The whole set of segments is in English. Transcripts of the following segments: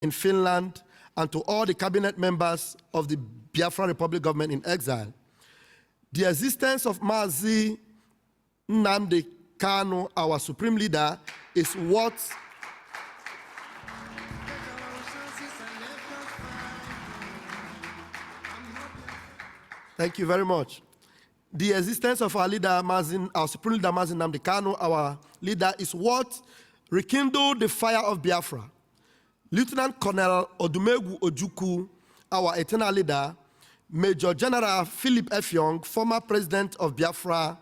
in Finland, and to all the cabinet members of the Biafra Republic government in exile, the existence of Mazi Nnamdi Kanu, our supreme leader, is what Thank you very much. The existence of our leader, our supreme leader, Mazi Nnamdi Kanu, our leader, is what rekindled the fire of Biafra. Lieutenant Colonel Odumegwu Ojukwu, our eternal leader, Major General Philip F. Young, former president of Biafra,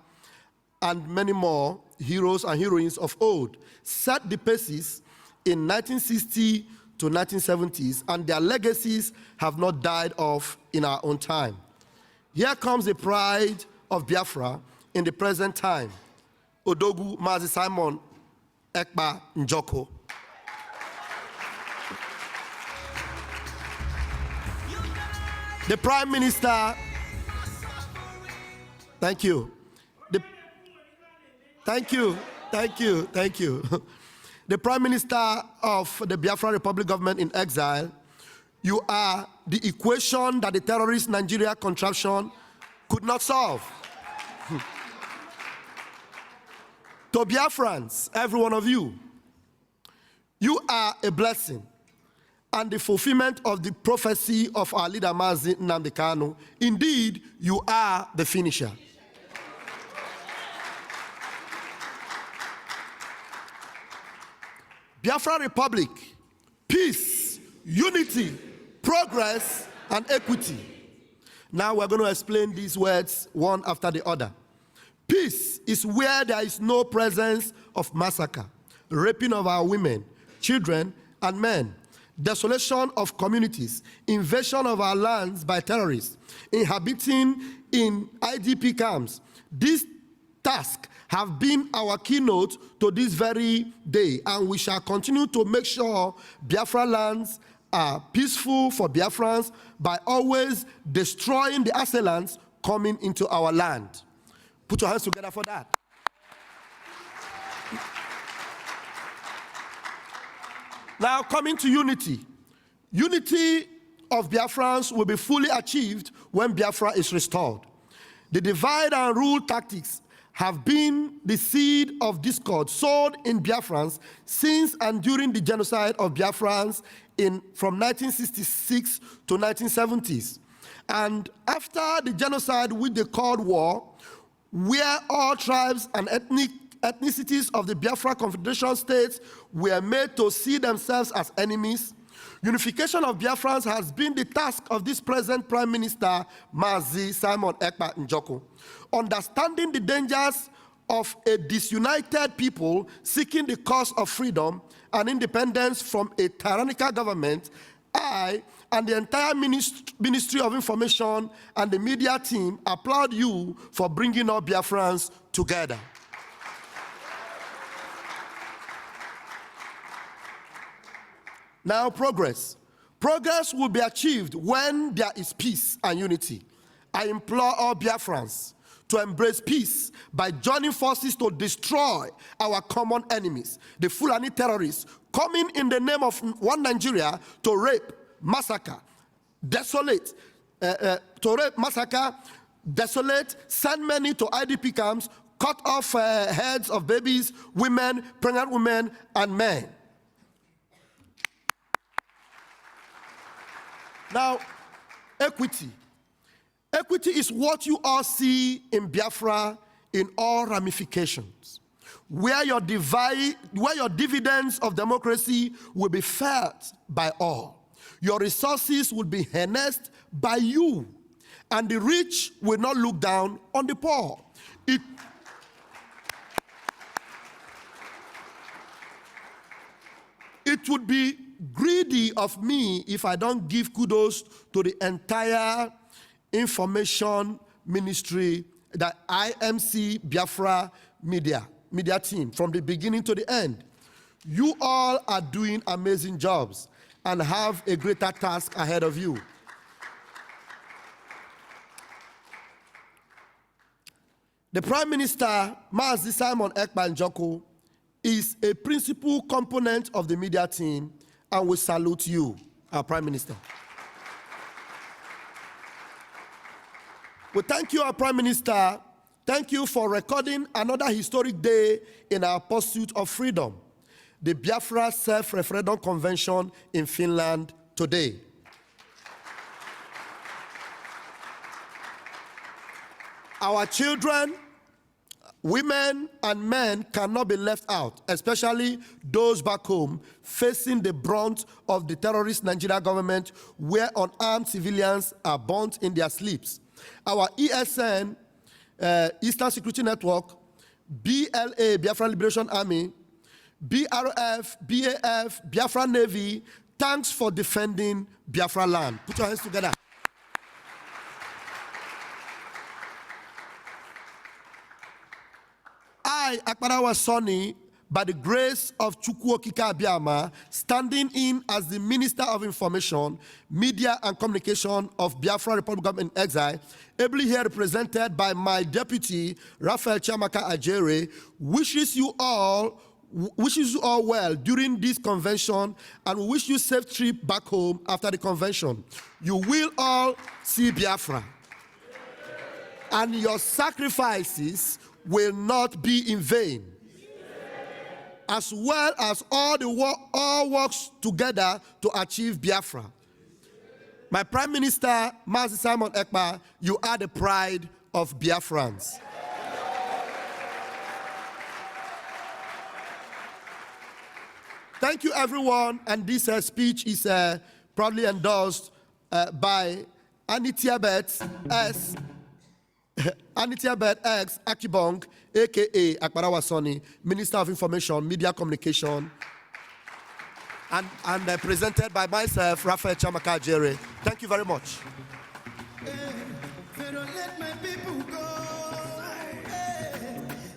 and many more heroes and heroines of old, set the paces in 1960 to 1970s, and their legacies have not died off in our own time. Here comes the pride of Biafra in the present time, Odogwu Mazi Simon Ekpa Njoko. The Prime Minister, thank you. Thank you. The Prime Minister of the Biafra Republic government in exile, you are the equation that the terrorist Nigeria contraption could not solve. To Biafrans, every one of you are a blessing and the fulfillment of the prophecy of our leader Mazi Nnamdi Kanu. Indeed, you are the finisher. Biafra Republic, peace, unity, progress, and equity. Now we're going to explain these words one after the other. Peace is where there is no presence of massacre, raping of our women, children, and men, desolation of communities, invasion of our lands by terrorists, inhabiting in IDP camps. These tasks have been our keynote to this very day, and we shall continue to make sure Biafra lands are peaceful for Biafrans by always destroying the assailants coming into our land. Put your hands together for that. Now, coming to unity. Unity of Biafrans will be fully achieved when Biafra is restored. The divide and rule tactics have been the seed of discord sowed in Biafrans since and during the genocide of Biafrans from 1966 to 1970s. And after the genocide with the Cold War, where all tribes and ethnicities of the Biafra Confederation states were made to see themselves as enemies, unification of Biafrans has been the task of this present Prime Minister, Mazi Simon Ekpa Njoko. Understanding the dangers of a disunited people seeking the cause of freedom and independence from a tyrannical government, I and the entire Ministry of Information and the media team applaud you for bringing all Biafrans together. Now, progress. Progress will be achieved when there is peace and unity. I implore all Biafrans to embrace peace by joining forces to destroy our common enemies, the Fulani terrorists, coming in the name of one Nigeria to rape, massacre, desolate, send many to IDP camps, cut off heads of babies, women, pregnant women, and men. Now, equity. Equity is what you all see in Biafra in all ramifications, where your dividends of democracy will be felt by all. Your resources will be harnessed by you, and the rich will not look down on the poor. It would be greedy of me if I don't give kudos to the entire information ministry, the IMC Biafra media team, from the beginning to the end. You all are doing amazing jobs and have a greater task ahead of you. The Prime Minister, Mazi Simon Ekpa Njoko, is a principal component of the media team and we salute you, our Prime Minister. We thank you, our Prime Minister. Thank you for recording another historic day in our pursuit of freedom, the Biafra Self-Referendum Convention in Finland today. Our children, women, and men cannot be left out, especially those back home facing the brunt of the terrorist Nigeria government, where unarmed civilians are burnt in their sleeps. Our ESN, Eastern Security Network, BLA, Biafra Liberation Army, BRF, BAF, Biafra Navy, thanks for defending Biafra land. Put your hands together. I, Akparawa Sonny, by the grace of Chukwu Okike Abiama, standing in as the Minister of Information, Media and Communication of Biafra Republic Government in Exile, ably here represented by my deputy, Raphael Chiamaka Ajere, wishes you all well during this convention, and we wish you safe trip back home after the convention. You will all see Biafra, and your sacrifices will not be in vain, as well as all works together to achieve Biafra. My Prime Minister, Mazi Simon Ekpa, you are the pride of Biafrans. Thank you, everyone, and this speech is proudly endorsed by Anitiabet X Akibong, aka Akparawa Sonny, Minister of Information, Media Communication, and presented by myself, Raphael Chiamaka Ajere. Thank you very much. They don't let my people go.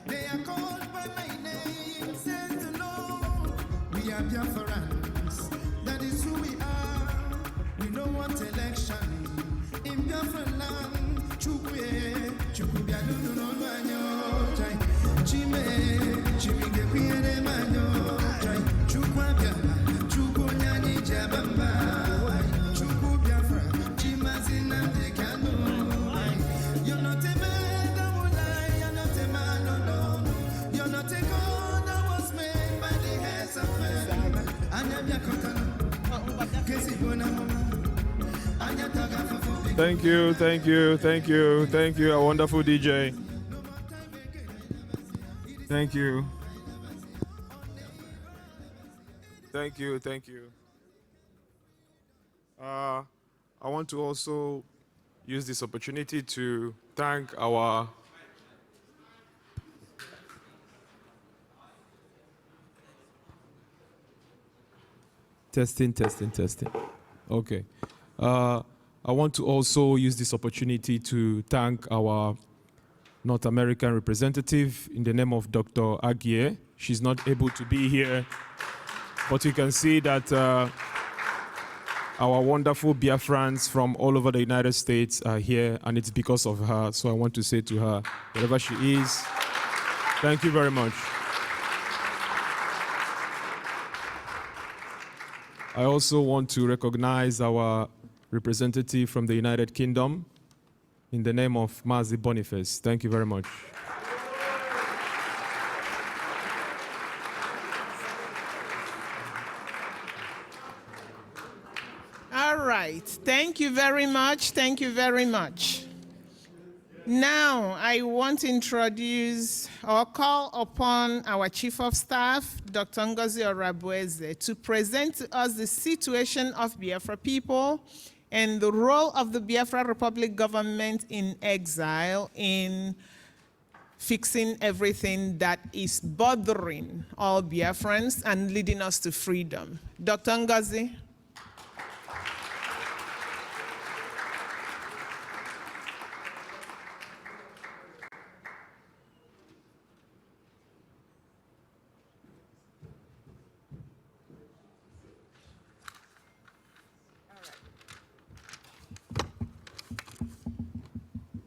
They are called by my name, said the Lord. We are Biafrans, that is who we are. We don't want election in Biafra land. You're not a man that will lie, you're not a man, no, no. You're not a God that was made by the hands of men. Thank you, thank you, thank you, thank you, a wonderful DJ. Thank you. Thank you, thank you. I want to also use this opportunity to thank our testing. Okay. I want to also use this opportunity to thank our North American representative in the name of Dr. Agie. She's not able to be here, but you can see that our wonderful Biafrans from all over the United States are here, and it's because of her. So I want to say to her, wherever she is, thank you very much. I also want to recognize our representative from the United Kingdom in the name of Mazi Boniface. Thank you very much. All right. Thank you very much. Thank you very much. Now, I want to introduce or call upon our Chief of Staff, Dr. Ngozi Orabueze, to present to us the situation of Biafra people and the role of the Biafra Republic government in exile in fixing everything that is bothering all Biafrans and leading us to freedom. Dr. Ngozi.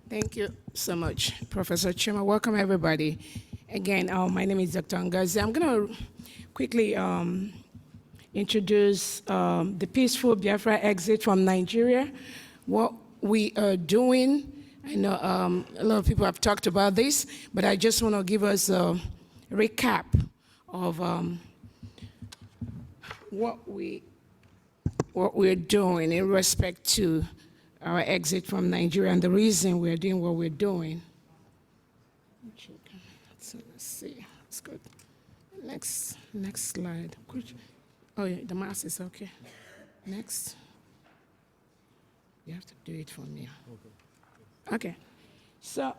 Thank you so much, Professor Chima. Welcome, everybody. Again, my name is Dr. Ngozi. I'm going to quickly introduce the peaceful Biafra exit from Nigeria, what we are doing. I know a lot of people have talked about this, but I just want to give us a recap of what we're doing in respect to our exit from Nigeria and the reason we're doing what we're doing. So let's see. It's good. Next slide. Oh yeah, the mouse is okay. Next. You have to do it for me. Okay. So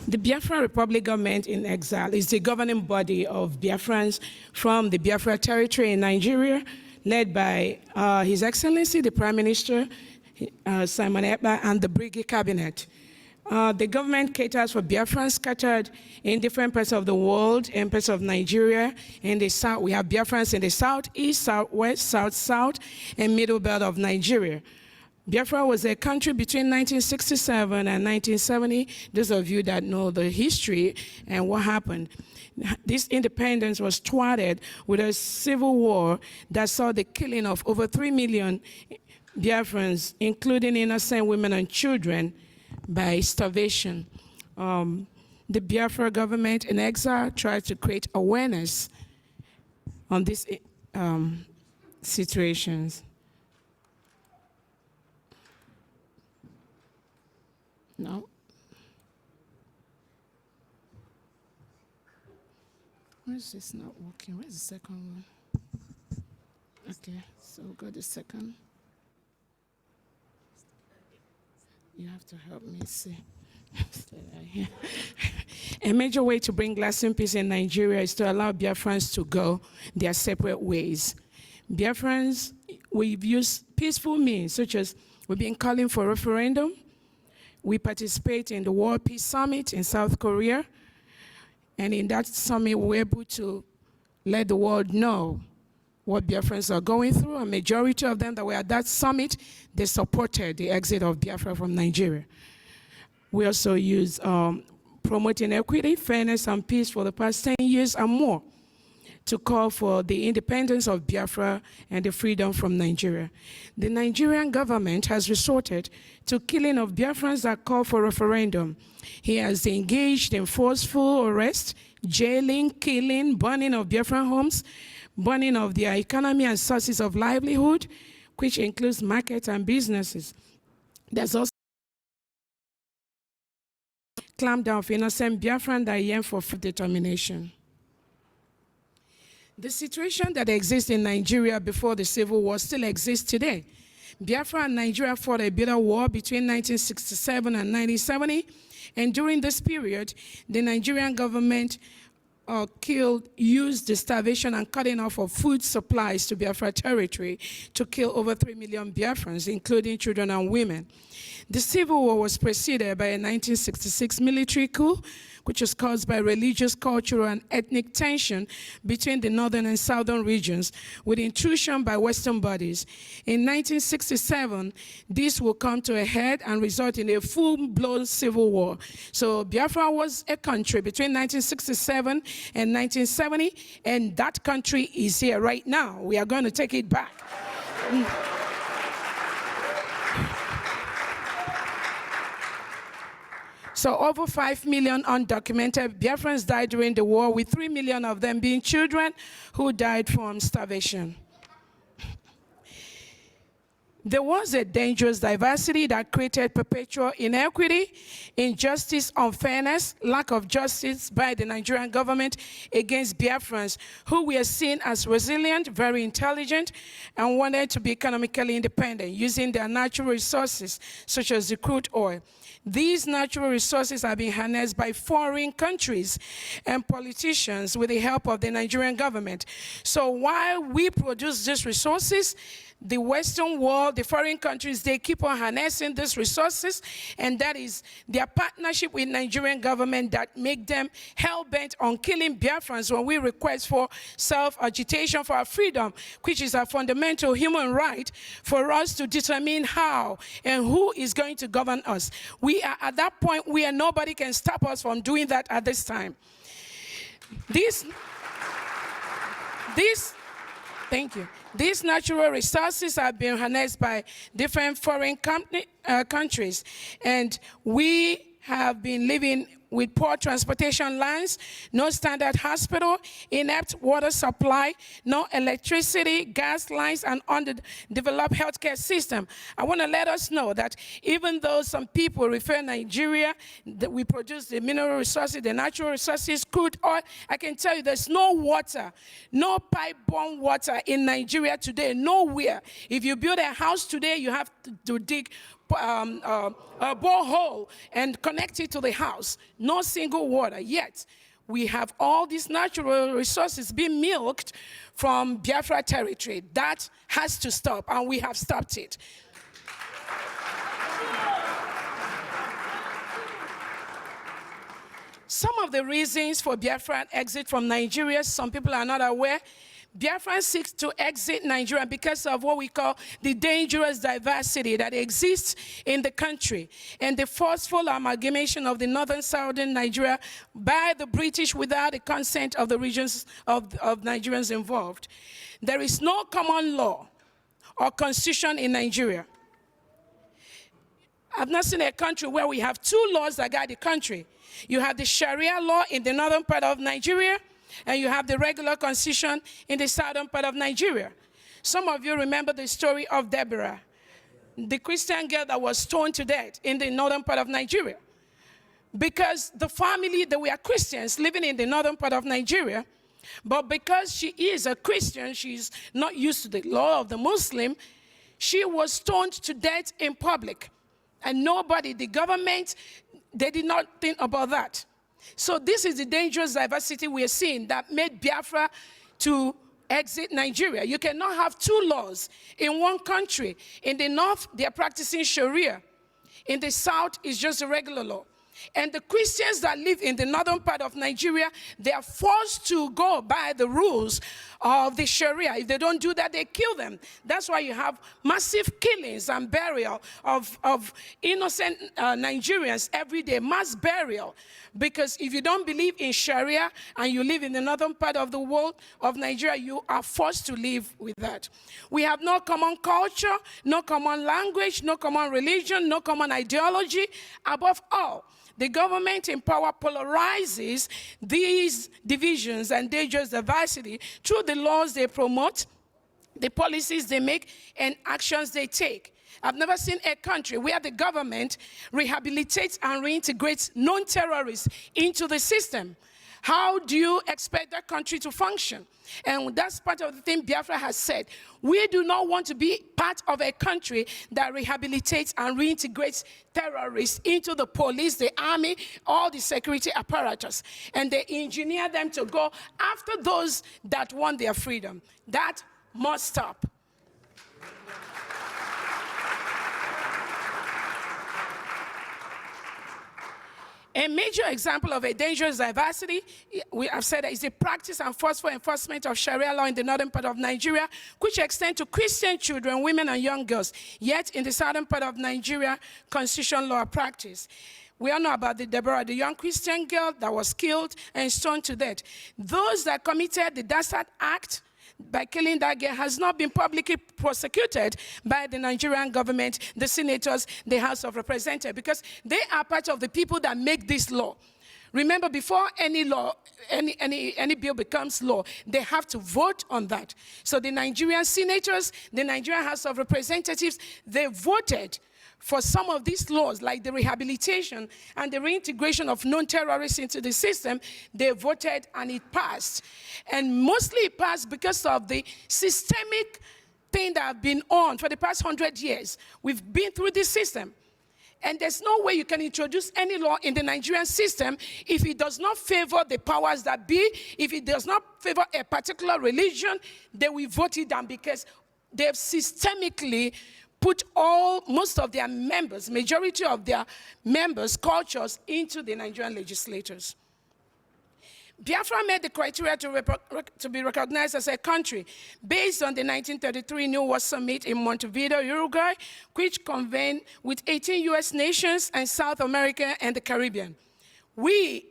the Biafra Republic government in exile is the governing body of Biafrans from the Biafra territory in Nigeria, led by His Excellency, the Prime Minister, Simon Ekpa, and the Brigade Cabinet. The government caters for Biafrans scattered in different parts of the world, in parts of Nigeria. In the south, we have Biafrans in the southeast, southwest, south, and middle belt of Nigeria. Biafra was a country between 1967 and 1970. Those of you that know the history and what happened. This independence was thwarted with a civil war that saw the killing of over 3 million Biafrans, including innocent women and children, by starvation. The Biafra government in exile tried to create awareness on these situations. No. Why is this not working? Where's the second one? Okay, so we'll go to the second. You have to help me see. A major way to bring lasting peace in Nigeria is to allow Biafrans to go their separate ways. Biafrans, we've used peaceful means, such as we've been calling for referendum. We participate in the World Peace Summit in South Korea. And in that summit, we were able to let the world know what Biafrans are going through. A majority of them that were at that summit, they supported the exit of Biafra from Nigeria. We also use promoting equity, fairness, and peace for the past 10 years and more to call for the independence of Biafra and the freedom from Nigeria. The Nigerian government has resorted to killing of Biafrans that call for referendum. He has engaged in forceful arrest, jailing, killing, burning of Biafran homes, burning of their economy and sources of livelihood, which includes markets and businesses. There's also clamp down for innocent Biafran that yearn for determination. The situation that exists in Nigeria before the Civil War still exists today. Biafra and Nigeria fought a bitter war between 1967 and 1970, and during this period, the Nigerian government used the starvation and cutting off of food supplies to Biafra territory to kill over 3 million Biafrans, including children and women. The Civil War was preceded by a 1966 military coup, which was caused by religious, cultural, and ethnic tension between the northern and southern regions, with intrusion by Western bodies. In 1967, this will come to a head and result in a full-blown civil war. So Biafra was a country between 1967 and 1970, and that country is here right now. We are going to take it back. So over 5 million undocumented Biafrans died during the war, with 3 million of them being children who died from starvation. There was a dangerous diversity that created perpetual inequity, injustice, unfairness, lack of justice by the Nigerian government against Biafrans, who were seen as resilient, very intelligent, and wanted to be economically independent, using their natural resources, such as the crude oil. These natural resources are being harnessed by foreign countries and politicians with the help of the Nigerian government. So while we produce these resources, the Western world, the foreign countries, they keep on harnessing these resources, and that is their partnership with Nigerian government that make them hell-bent on killing Biafrans when we request for self-agitation for our freedom, which is a fundamental human right for us to determine how and who is going to govern us. We are at that point where nobody can stop us from doing that at this time. Thank you. These natural resources have been harnessed by different foreign countries, and we have been living with poor transportation lines, no standard hospital, inept water supply, no electricity, gas lines, and underdeveloped healthcare system. I want to let us know that even though some people refer Nigeria, that we produce the mineral resources, the natural resources, crude oil, I can tell you there's no water, no pipe-borne water in Nigeria today, nowhere. If you build a house today, you have to dig a borehole and connect it to the house. No single water. Yet, we have all these natural resources being milked from Biafra territory. That has to stop, and we have stopped it. Some of the reasons for Biafran exit from Nigeria, some people are not aware. Biafran seeks to exit Nigeria because of what we call the dangerous diversity that exists in the country and the forceful amalgamation of the northern southern Nigeria by the British without the consent of the regions of Nigerians involved. There is no common law or constitution in Nigeria. I've not seen a country where we have two laws that guide the country. You have the Sharia law in the northern part of Nigeria, and you have the regular constitution in the southern part of Nigeria. Some of you remember the story of Deborah, the Christian girl that was stoned to death in the northern part of Nigeria. Because the family, they were Christians living in the northern part of Nigeria, but because she is a Christian, she's not used to the law of the Muslim, she was stoned to death in public. And nobody, the government, they did not think about that. So this is the dangerous diversity we are seeing that made Biafra to exit Nigeria. You cannot have two laws in one country. In the north, they are practicing Sharia. In the south, it's just a regular law. And the Christians that live in the northern part of Nigeria, they are forced to go by the rules of the Sharia. If they don't do that, they kill them. That's why you have massive killings and burial of innocent Nigerians every day, mass burial. Because if you don't believe in Sharia and you live in the northern part of the world of Nigeria, you are forced to live with that. We have no common culture, no common language, no common religion, no common ideology. Above all, the government in power polarizes these divisions and dangerous diversity through the laws they promote, the policies they make, and actions they take. I've never seen a country where the government rehabilitates and reintegrates non-terrorists into the system. How do you expect that country to function? And that's part of the thing Biafra has said. We do not want to be part of a country that rehabilitates and reintegrates terrorists into the police, the army, all the security apparatus. And they engineer them to go after those that want their freedom. That must stop. A major example of a dangerous diversity, we have said, is the practice and forceful enforcement of Sharia law in the northern part of Nigeria, which extend to Christian children, women, and young girls. Yet, in the southern part of Nigeria, constitutional law practice. We all know about the Deborah, the young Christian girl that was killed and stoned to death. Those that committed the Dastard Act by killing that girl has not been publicly prosecuted by the Nigerian government, the senators, the House of Representatives, because they are part of the people that make this law. Remember, before any law, any bill becomes law, they have to vote on that. So the Nigerian senators, the Nigerian House of Representatives, they voted for some of these laws, like the rehabilitation and the reintegration of non-terrorists into the system. They voted and it passed. And mostly it passed because of the systemic thing that have been on for the past 100 years. We've been through this system. And there's no way you can introduce any law in the Nigerian system if it does not favor the powers that be, if it does not favor a particular religion, they will vote it down because they've systemically put most of their members, majority of their members' cultures into the Nigerian legislators. Biafra met the criteria to be recognized as a country based on the 1933 New World Summit in Montevideo, Uruguay, which convened with 18 US nations and South America and the Caribbean. We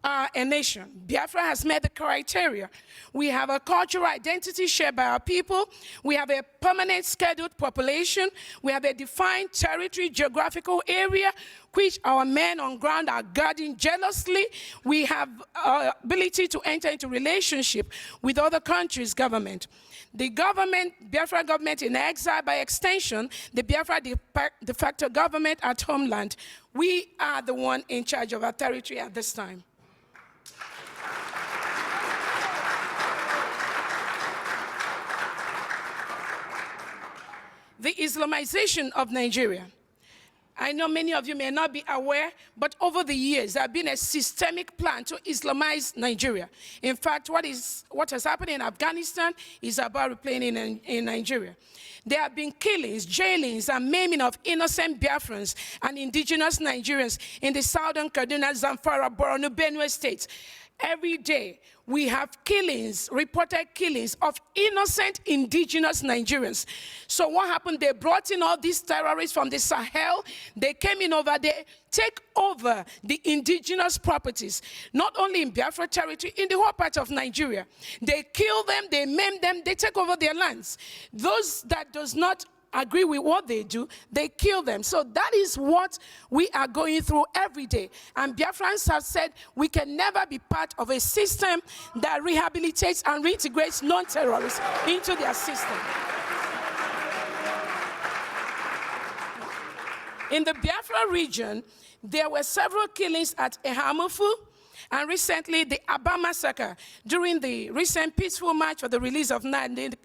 are a nation. Biafra has met the criteria. We have a cultural identity shared by our people. We have a permanent scheduled population. We have a defined territory, geographical area, which our men on ground are guarding jealously. We have ability to enter into relationship with other countries' government. The government, Biafra government in exile, by extension, the Biafra de facto government at homeland, we are the one in charge of our territory at this time. The Islamization of Nigeria. I know many of you may not be aware, but over the years, there has been a systemic plan to Islamize Nigeria. In fact, what has happened in Afghanistan is about replaying in Nigeria. There have been killings, jailings, and maiming of innocent Biafrans and indigenous Nigerians in the southern Kaduna, Zamfara, Borno, Benue states. Every day, we have killings, reported killings of innocent indigenous Nigerians. So what happened? They brought in all these terrorists from the Sahel. They came in over there, take over the indigenous properties, not only in Biafra territory, in the whole part of Nigeria. They kill them, they maim them, they take over their lands. Those that does not agree with what they do, they kill them. So that is what we are going through every day. And Biafrans have said we can never be part of a system that rehabilitates and reintegrates non-terrorists into their system. In the Biafra region, there were several killings at Ehamufu, and recently the Aba massacre during the recent peaceful march for the release of Nnamdi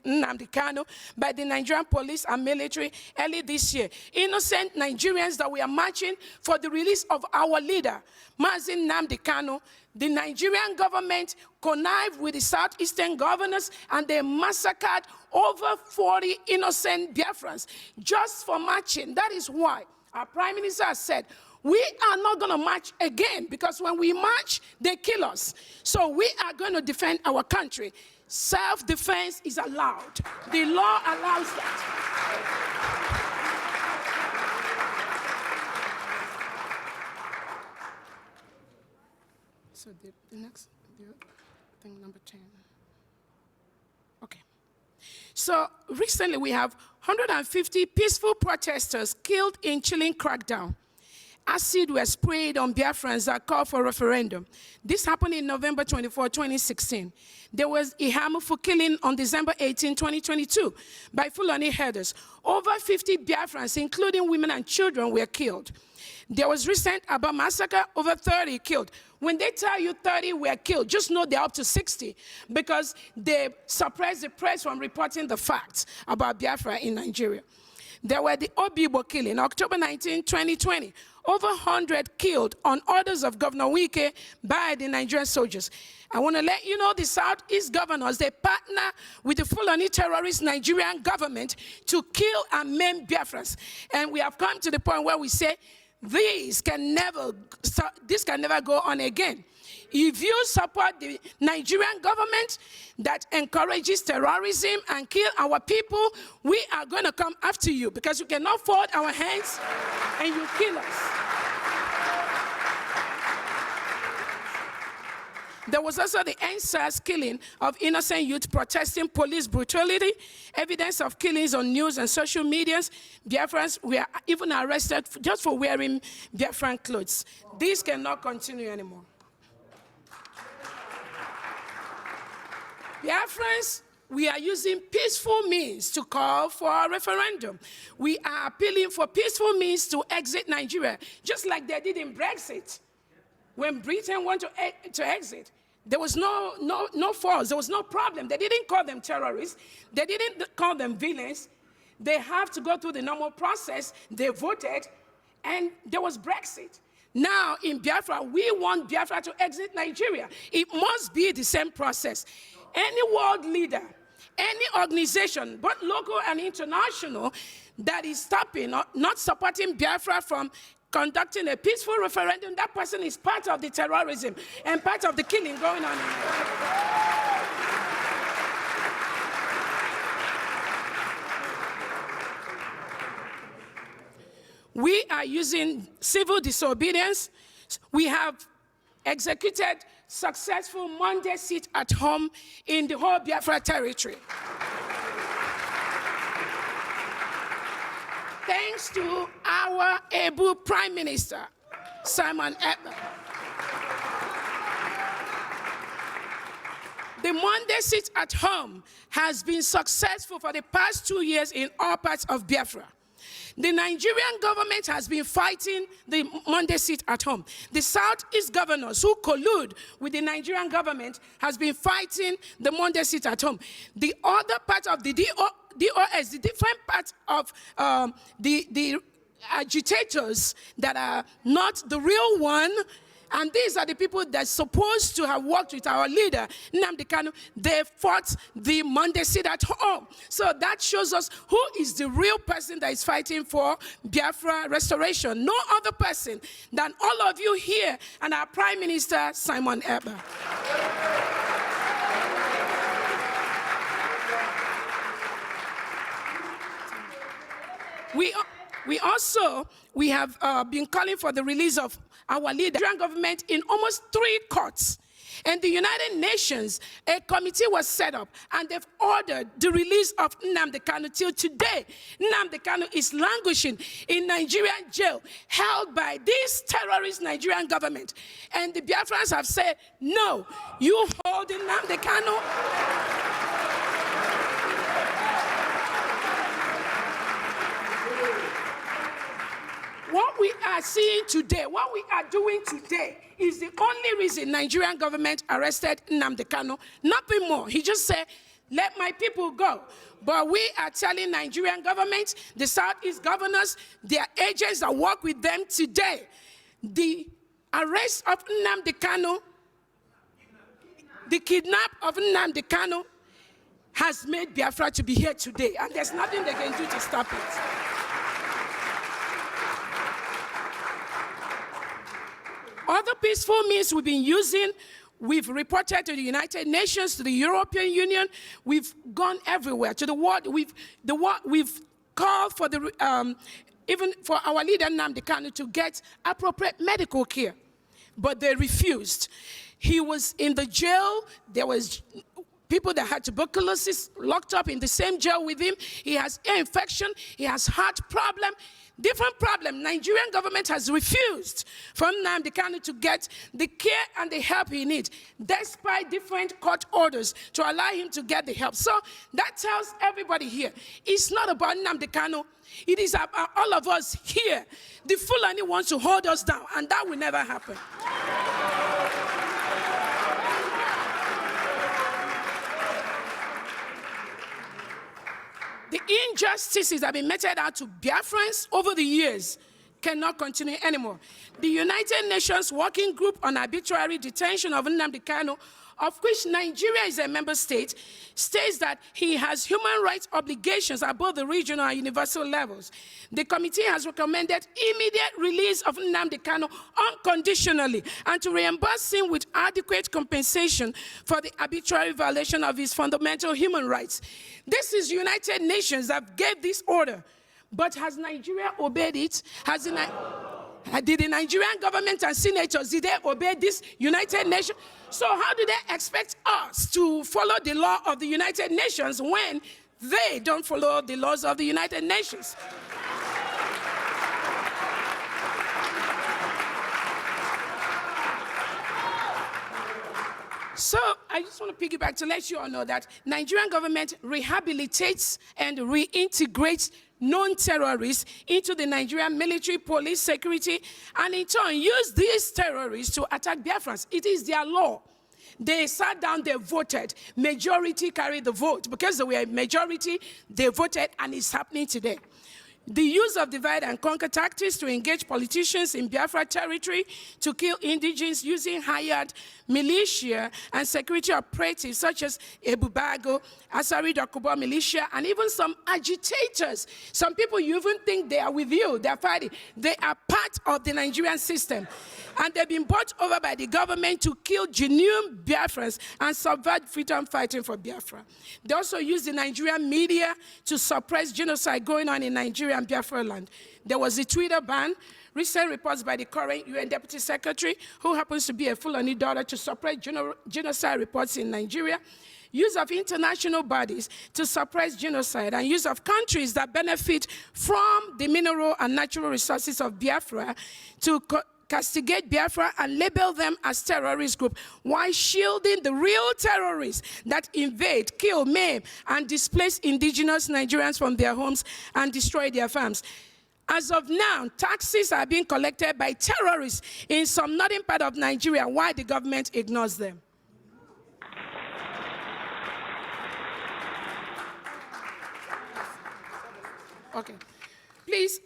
Kanu by the Nigerian police and military early this year. Innocent Nigerians that were marching for the release of our leader, Mazi Nnamdi Kanu. The Nigerian government connived with the southeastern governors and they massacred over 40 innocent Biafrans just for marching. That is why our Prime Minister has said, we are not going to march again, because when we march, they kill us. So we are going to defend our country. Self-defense is allowed. The law allows that. So the next thing, number 10. Okay. So recently we have 150 peaceful protesters killed in chilling crackdown. Acid was sprayed on Biafrans that called for a referendum. This happened in November 24, 2016. There was a harmful killing on December 18, 2022 by Fulani herders. Over 50 Biafrans, including women and children, were killed. There was recent Aba massacre, over 30 killed. When they tell you 30 were killed, just know they're up to 60 because they suppressed the press from reporting the facts about Biafra in Nigeria. There were the Obibo killing, October 19, 2020. Over 100 killed on orders of Governor Wike by the Nigerian soldiers. I want to let you know the Southeast governors, they partner with the Fulani terrorist Nigerian government to kill and maim Biafrans. And we have come to the point where we say, this can never go on again. If you support the Nigerian government that encourages terrorism and kill our people, we are going to come after you because you cannot fold our hands and you kill us. There was also the NSAS killing of innocent youth protesting police brutality, evidence of killings on news and social medias. Biafrans were even arrested just for wearing Biafran clothes. This cannot continue anymore. Biafrans, we are using peaceful means to call for a referendum. We are appealing for peaceful means to exit Nigeria, just like they did in Brexit. When Britain wanted to exit, there was no force, there was no problem. They didn't call them terrorists. They didn't call them villains. They have to go through the normal process. They voted, and there was Brexit. Now, in Biafra, we want Biafra to exit Nigeria. It must be the same process. Any world leader, any organization, both local and international, that is stopping, not supporting Biafra from conducting a peaceful referendum, that person is part of the terrorism and part of the killing going on in Nigeria. We are using civil disobedience. We have executed successful Monday sit at home in the whole Biafra territory. Thanks to our able Prime Minister, Simon Ekpa. The Monday sit at home has been successful for the past 2 years in all parts of Biafra. The Nigerian government has been fighting the Monday sit at home. The Southeast governors who collude with the Nigerian government has been fighting the Monday sit at home. The other part of the DOS, the different parts of the agitators that are not the real one, and these are the people that are supposed to have worked with our leader, Nnamdi Kanu. They fought the Monday sit at home. So that shows us who is the real person that is fighting for Biafra restoration. No other person than all of you here and our Prime Minister, Simon Ekpa. We have been calling for the release of our leader, the Nigerian government, in almost 3 courts. And the United Nations, a committee was set up, and they've ordered the release of Nnamdi Kanu. Till today, Nnamdi Kanu is languishing in Nigerian jail, held by this terrorist Nigerian government. And the Biafrans have said, no, you hold Nnamdi Kanu. What we are seeing today, what we are doing today, is the only reason Nigerian government arrested Nnamdi Kanu. Nothing more. He just said, let my people go. But we are telling Nigerian government, the Southeast governors, their agents that work with them today, the arrest of Nnamdi Kanu, the kidnap of Nnamdi Kanu has made Biafra to be here today. And there's nothing they can do to stop it. Other peaceful means we've been using, we've reported to the United Nations, to the European Union, we've gone everywhere, to the world. We've called for even for our leader Nnamdi Kanu to get appropriate medical care, but they refused. He was in the jail. There was people that had tuberculosis locked up in the same jail with him. He has ear infection. He has heart problem. Different problem. Nigerian government has refused from Nnamdi Kanu to get the care and the help he needs, despite different court orders to allow him to get the help. So that tells everybody here, it's not about Nnamdi Kanu. It is about all of us here. The Fulani wants to hold us down, and that will never happen. The injustices that have been meted out to Biafrans over the years cannot continue anymore. The United Nations Working Group on Arbitrary Detention of Nnamdi Kanu, of which Nigeria is a member state, states that he has human rights obligations at both the regional and universal levels. The committee has recommended immediate release of Nnamdi Kanu unconditionally and to reimburse him with adequate compensation for the arbitrary violation of his fundamental human rights. This is United Nations that gave this order, but has Nigeria obeyed it? Did the Nigerian government and senators, did they obey this United Nations? So how do they expect us to follow the law of the United Nations when they don't follow the laws of the United Nations? So I just want to piggyback to let you all know that Nigerian government rehabilitates and reintegrates non-terrorists into the Nigerian military, police, security, and in turn use these terrorists to attack Biafrans. It is their law. They sat down, they voted. Majority carried the vote. Because they were a majority, they voted, and it's happening today. The use of divide and conquer tactics to engage politicians in Biafra territory to kill indigenes using hired militia and security operatives such as Ebubago, Asari Dokubo militia, and even some agitators. Some people you even think they are with you, they're fighting. They are part of the Nigerian system. And they've been bought over by the government to kill genuine Biafrans and subvert freedom fighting for Biafra. They also use the Nigerian media to suppress genocide going on in Nigeria and Biafra land. There was a Twitter ban. Recent reports by the current UN Deputy Secretary, who happens to be a Fulani daughter, to suppress genocide reports in Nigeria. Use of international bodies to suppress genocide, and use of countries that benefit from the mineral and natural resources of Biafra to castigate Biafra and label them as terrorist group, while shielding the real terrorists that invade, kill, maim, and displace indigenous Nigerians from their homes and destroy their farms. As of now, taxes are being collected by terrorists in some northern part of Nigeria, while the government ignores them. Okay. Please,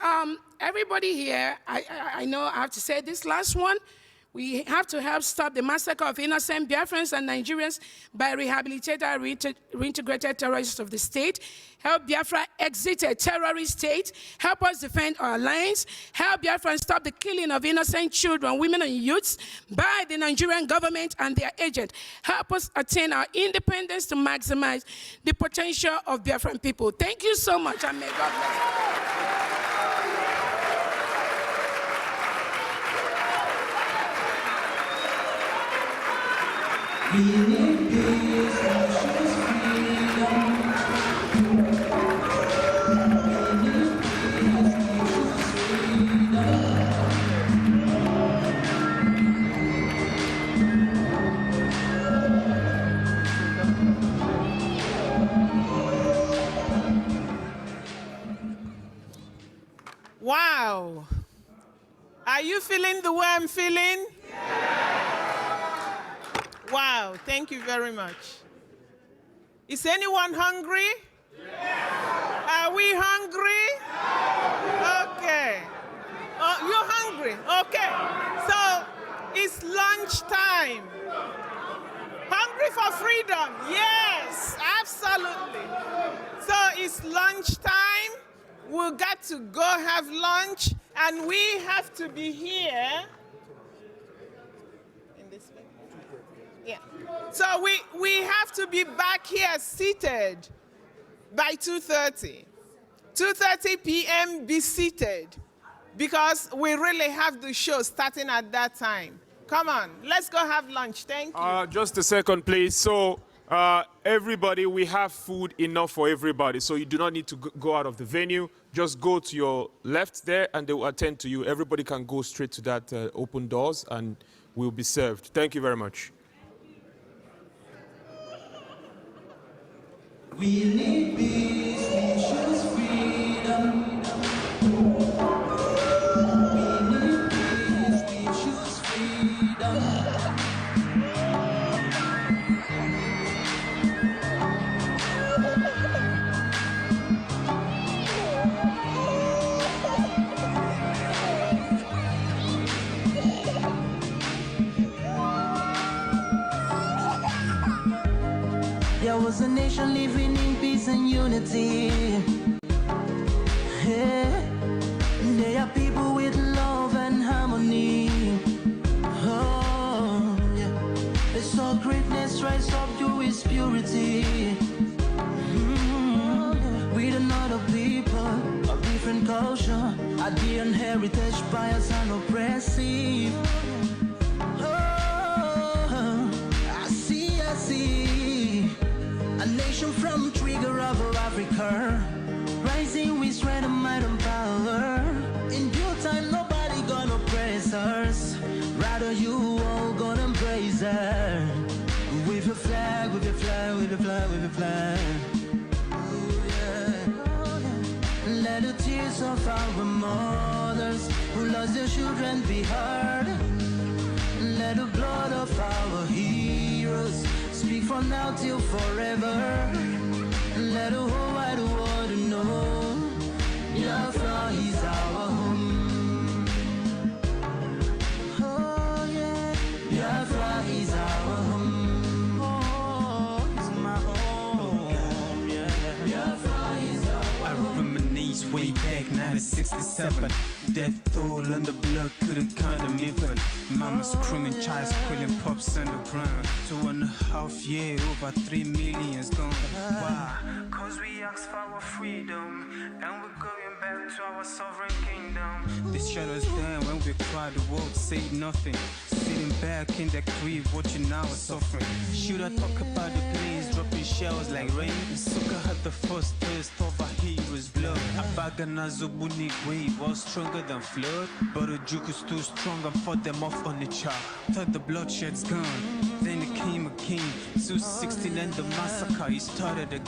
everybody here, I know I have to say this last one. We have to help stop the massacre of innocent Biafrans and Nigerians by rehabilitating reintegrated terrorists of the state. Help Biafra exit a terrorist state. Help us defend our lands. Help Biafra stop the killing of innocent children, women, and youths by the Nigerian government and their agents. Help us attain our independence to maximize the potential of Biafran people. Thank you so much, and may God bless you. We need peace, nations, freedom. We need peace, nations, freedom. Wow. Are you feeling the way I'm feeling? Wow, thank you very much. Is anyone hungry? Are we hungry? Okay. Oh, you're hungry? Okay. So it's lunchtime. Hungry for freedom? Yes, absolutely. So it's lunchtime. We've got to go have lunch, and we have to be here. Yeah. So we have to be back here seated by 2:30. 2:30 p.m. be seated, because we really have the show starting at that time. Come on, let's go have lunch. Thank you. Just a second, please. So everybody, we have food enough for everybody. So you do not need to go out of the venue. Just go to your left there and they will attend to you. Everybody can go straight to that open doors and will be served. Thank you very much. We need peace, nations, freedom. We need peace, nations, freedom. There was a nation living in peace and unity. Yeah. They are people with love and harmony. Oh, yeah. They saw greatness rise up to its purity. We are not a people of different culture. Our dear heritage bias and oppressive. Oh, I see. A nation from trigger of Africa, rising with strength and might and power. In due time, nobody gonna praise us. Rather, you all gonna embrace her. With your flag, with your flag, with your flag, with your flag. Oh, yeah. Let the tears of our mothers who lost their children be heard. Let the blood of our heroes speak from now till forever. Let the whole wide world know Biafra is our home. Oh yeah, Biafra is our home. Oh, it's my home. Yeah, Biafra is our home. I reminisce way back now. at 67. Death toll and the blood couldn't count them even. Mama screaming, child squealing, pops underground. 2.5 years, over 3 million's gone. Why? Cause we asked for our freedom, and we're going back to our sovereign kingdom. They shut us down when we cried, the world said nothing. Sitting back in the crib, watching our suffering. Should I talk about the planes dropping shells like rain? Suka had the first taste of a hero's blood. Abagana Zobuni wave was stronger than flood, but a juke is too strong and fought them off on the chart. Thought the bloodshed's gone, then it came again. 216 and the massacre, it started again.